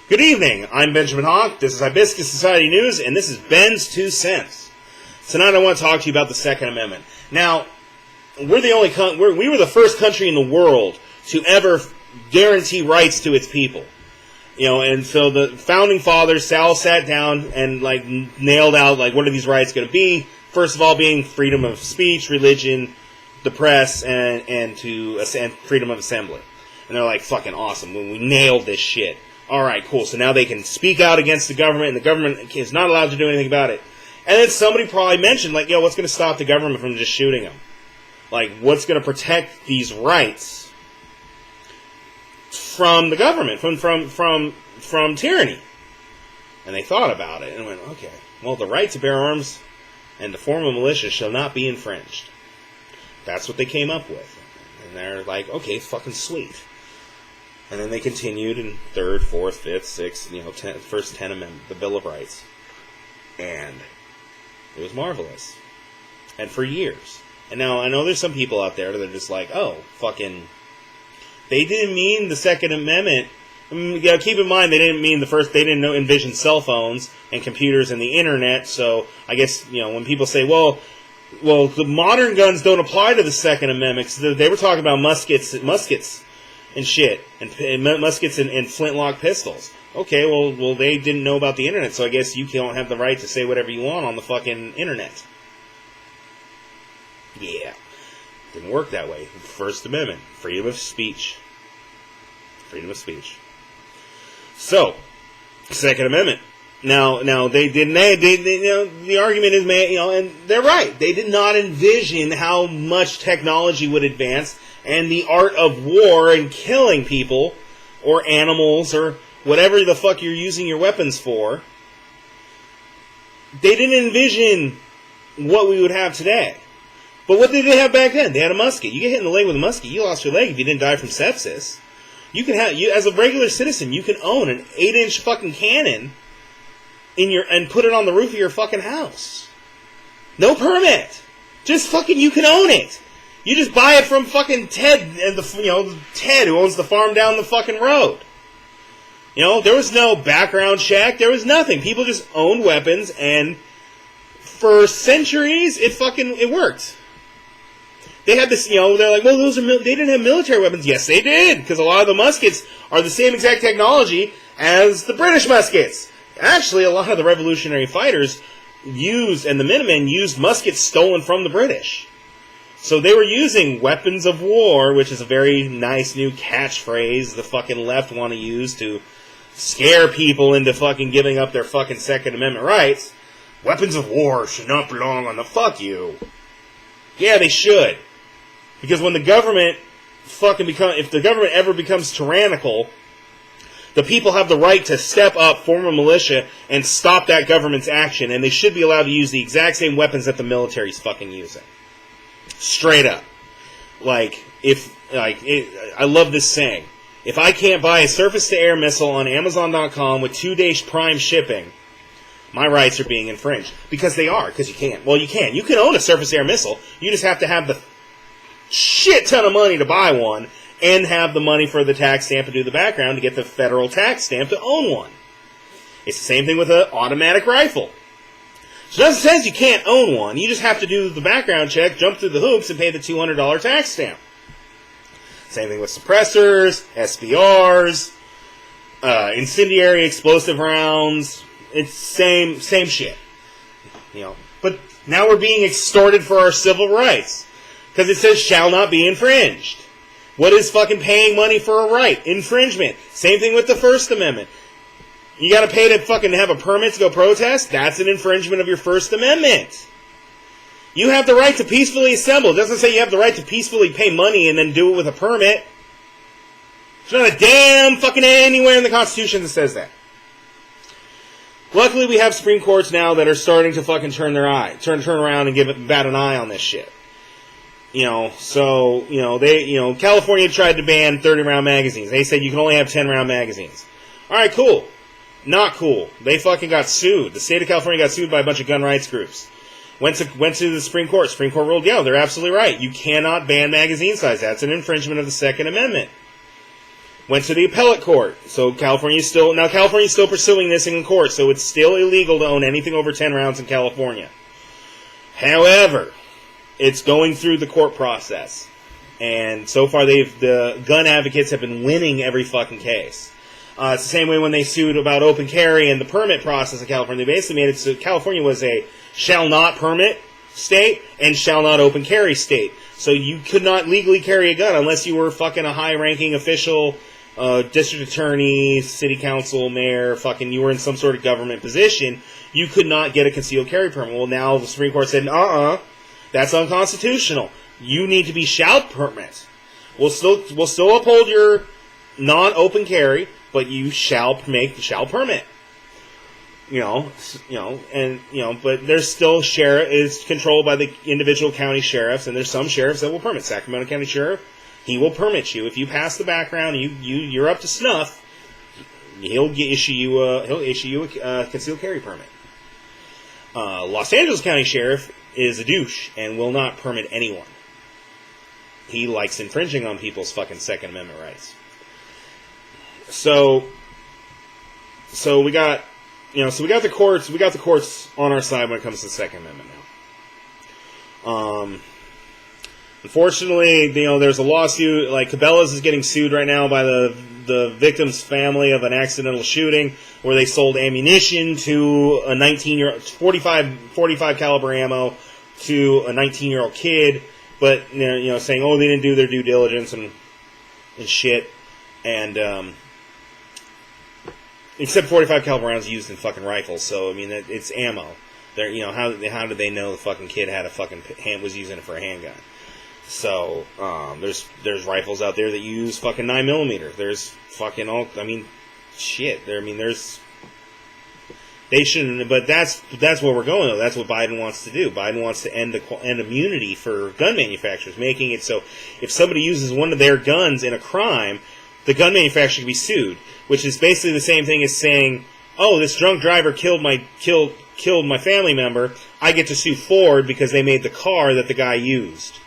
Good evening, I'm Benjamin Hawk, this is Hibiscus Society News, and this is Ben's 2 cents. Tonight I want to talk to you about the Second Amendment. Now, we were the first country in the world to ever guarantee rights to its people. You know, and so the founding fathers, Sal, sat down and, nailed out, what are these rights going to be? First of all, being freedom of speech, religion, the press, and freedom of assembly. And they're like, fucking awesome, we nailed this shit. Alright, cool, so now they can speak out against the government, and the government is not allowed to do anything about it. And then somebody probably mentioned, what's going to stop the government from just shooting them? What's going to protect these rights from the government, from tyranny? And they thought about it, and went, okay, well, the right to bear arms and to form a militia shall not be infringed. That's what they came up with. And they're like, okay, fucking sweet. And then they continued in 3rd, 4th, 5th, 6th, first 10 Amendment, the Bill of Rights. And it was marvelous. And for years. And now, I know there's some people out there that are just like, oh, fucking, they didn't mean the Second Amendment. Keep in mind, they didn't mean they didn't envision cell phones and computers and the internet, so I guess, when people say, well, the modern guns don't apply to the Second Amendment, because they were talking about muskets and shit, and muskets and flintlock pistols. Okay, well, they didn't know about the internet, so I guess you don't have the right to say whatever you want on the fucking internet. Yeah. Didn't work that way. First Amendment. Freedom of speech. Freedom of speech. So, Second Amendment. Now they didn't, the argument is made, and they're right. They did not envision how much technology would advance and the art of war and killing people or animals or whatever the fuck you're using your weapons for. They didn't envision what we would have today. But what did they have back then? They had a musket. You get hit in the leg with a musket, you lost your leg if you didn't die from sepsis. You can have, as a regular citizen, you can own an 8-inch fucking cannon and put it on the roof of your fucking house. No permit. Just fucking, you can own it. You just buy it from fucking Ted, Ted who owns the farm down the fucking road. There was no background check. There was nothing. People just owned weapons, and for centuries, it worked. They had this, they're like, well, they didn't have military weapons. Yes, they did, because a lot of the muskets are the same exact technology as the British muskets. Actually, a lot of the revolutionary fighters and the Minutemen used muskets stolen from the British. So they were using weapons of war, which is a very nice new catchphrase the fucking left want to use to scare people into fucking giving up their fucking Second Amendment rights. Weapons of war should not belong on the fuck you. Yeah, they should. Because when the government if the government ever becomes tyrannical, the people have the right to step up, form a militia, and stop that government's action, and they should be allowed to use the exact same weapons that the military's fucking using. Straight up. I love this saying. If I can't buy a surface-to-air missile on Amazon.com with 2-day Prime shipping, my rights are being infringed. Because they are, because you can't. Well, you can. You can own a surface-air missile. You just have to have the shit ton of money to buy one, and have the money for the tax stamp to do the background to get the federal tax stamp to own one. It's the same thing with an automatic rifle. So it doesn't say you can't own one. You just have to do the background check, jump through the hoops, and pay the $200 tax stamp. Same thing with suppressors, SBRs, incendiary explosive rounds. It's same shit. But now we're being extorted for our civil rights. Because it says shall not be infringed. What is fucking paying money for a right? Infringement. Same thing with the First Amendment. You gotta pay to fucking have a permit to go protest? That's an infringement of your First Amendment. You have the right to peacefully assemble. It doesn't say you have the right to peacefully pay money and then do it with a permit. There's not a damn fucking anywhere in the Constitution that says that. Luckily, we have Supreme Courts now that are starting to fucking turn around and bat an eye on this shit. California tried to ban 30-round magazines. They said you can only have 10-round magazines. Alright, cool. Not cool. They fucking got sued. The state of California got sued by a bunch of gun rights groups. Went to the Supreme Court. Supreme Court ruled, yeah, they're absolutely right. You cannot ban magazine size. That's an infringement of the Second Amendment. Went to the appellate court. So California's still pursuing this in court, so it's still illegal to own anything over 10 rounds in California. However, it's going through the court process. And so far the gun advocates have been winning every fucking case. It's the same way when they sued about open carry and the permit process in California. They basically made it so California was a shall not permit state and shall not open carry state. So you could not legally carry a gun unless you were fucking a high-ranking official, district attorney, city council, mayor, fucking you were in some sort of government position. You could not get a concealed carry permit. Well, now the Supreme Court said, that's unconstitutional. You need to be shall permit. We'll still uphold your non-open carry, but you shall permit. But there's still sheriff is controlled by the individual county sheriffs, and there's some sheriffs that will permit. Sacramento County Sheriff, he will permit you if you pass the background. You're up to snuff. He'll issue you a concealed carry permit. Los Angeles County Sheriff is a douche and will not permit anyone. He likes infringing on people's fucking Second Amendment rights. So we got the courts on our side when it comes to the Second Amendment now. Unfortunately, there's a lawsuit. Like Cabela's is getting sued right now by the victim's family of an accidental shooting where they sold ammunition to a 19-year-old, 45 caliber ammo to a 19-year-old kid, but saying, they didn't do their due diligence and shit, and except 45 caliber rounds used in fucking rifles, so I mean it's ammo. How did they know the fucking kid had was using it for a handgun? So there's rifles out there that use fucking 9mm. There's fucking shit. They shouldn't, but that's where we're going though. That's what Biden wants to do. Biden wants to end immunity for gun manufacturers, making it so if somebody uses one of their guns in a crime, the gun manufacturer can be sued, which is basically the same thing as saying, this drunk driver killed my family member. I get to sue Ford because they made the car that the guy used.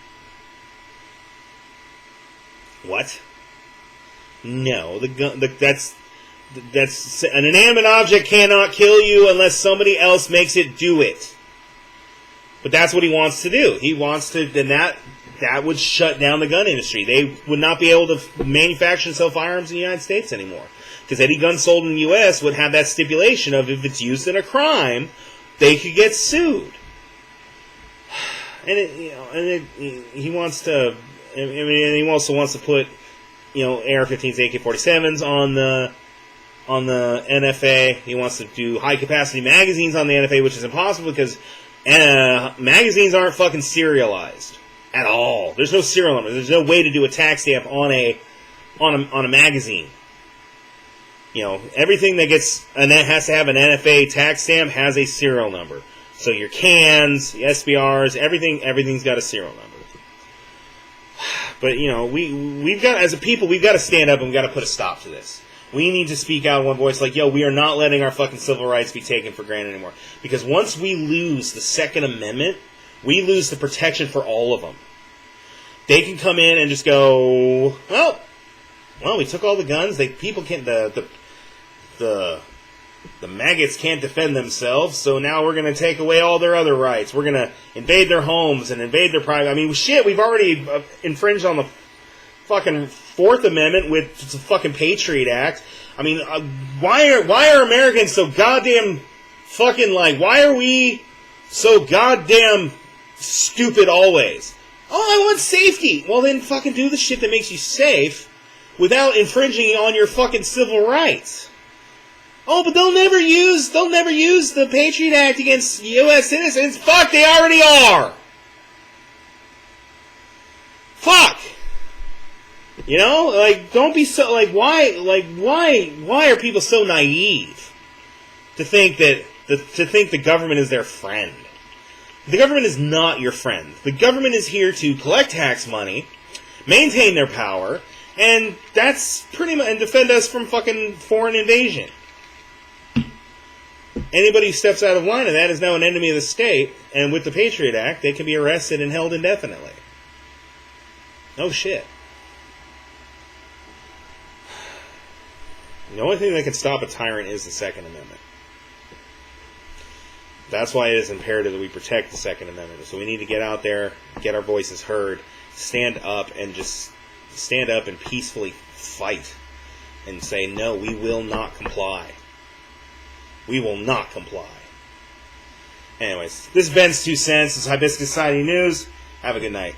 What? No, that's an inanimate object cannot kill you unless somebody else makes it do it. But that's what he wants to do. He wants to, then that would shut down the gun industry. They would not be able to manufacture and sell firearms in the United States anymore. Because any gun sold in the U.S. would have that stipulation of if it's used in a crime, they could get sued. And he wants to. He also wants to put, AR-15s, AK-47s on the NFA. He wants to do high-capacity magazines on the NFA, which is impossible because magazines aren't fucking serialized at all. There's no serial number. There's no way to do a tax stamp on a magazine. Everything that has to have an NFA tax stamp has a serial number. So your cans, the SBRs, everything's got a serial number. But we've got, as a people, we've got to stand up and we've got to put a stop to this. We need to speak out in one voice, like, we are not letting our fucking civil rights be taken for granted anymore. Because once we lose the Second Amendment, we lose the protection for all of them. They can come in and just go, well, we took all the guns. People can't. The maggots can't defend themselves, so now we're going to take away all their other rights. We're going to invade their homes and invade their private. I mean, shit, we've already infringed on the fucking Fourth Amendment with the fucking Patriot Act. I mean, why are Americans so goddamn fucking why are we so goddamn stupid always? I want safety. Well, then fucking do the shit that makes you safe without infringing on your fucking civil rights. But they'll never use the Patriot Act against U.S. citizens. Fuck, they already are. Fuck. Don't be so, why are people so naive to think the government is their friend? The government is not your friend. The government is here to collect tax money, maintain their power, and that's pretty much, and defend us from fucking foreign invasion. Anybody who steps out of line of that is now an enemy of the state, and with the Patriot Act, they can be arrested and held indefinitely. No shit. The only thing that can stop a tyrant is the Second Amendment. That's why it is imperative that we protect the Second Amendment. So we need to get out there, get our voices heard, stand up and peacefully fight and say, no, we will not comply. We will not comply. Anyways, this is Ben's 2 cents. This is Hibiscus Society News. Have a good night.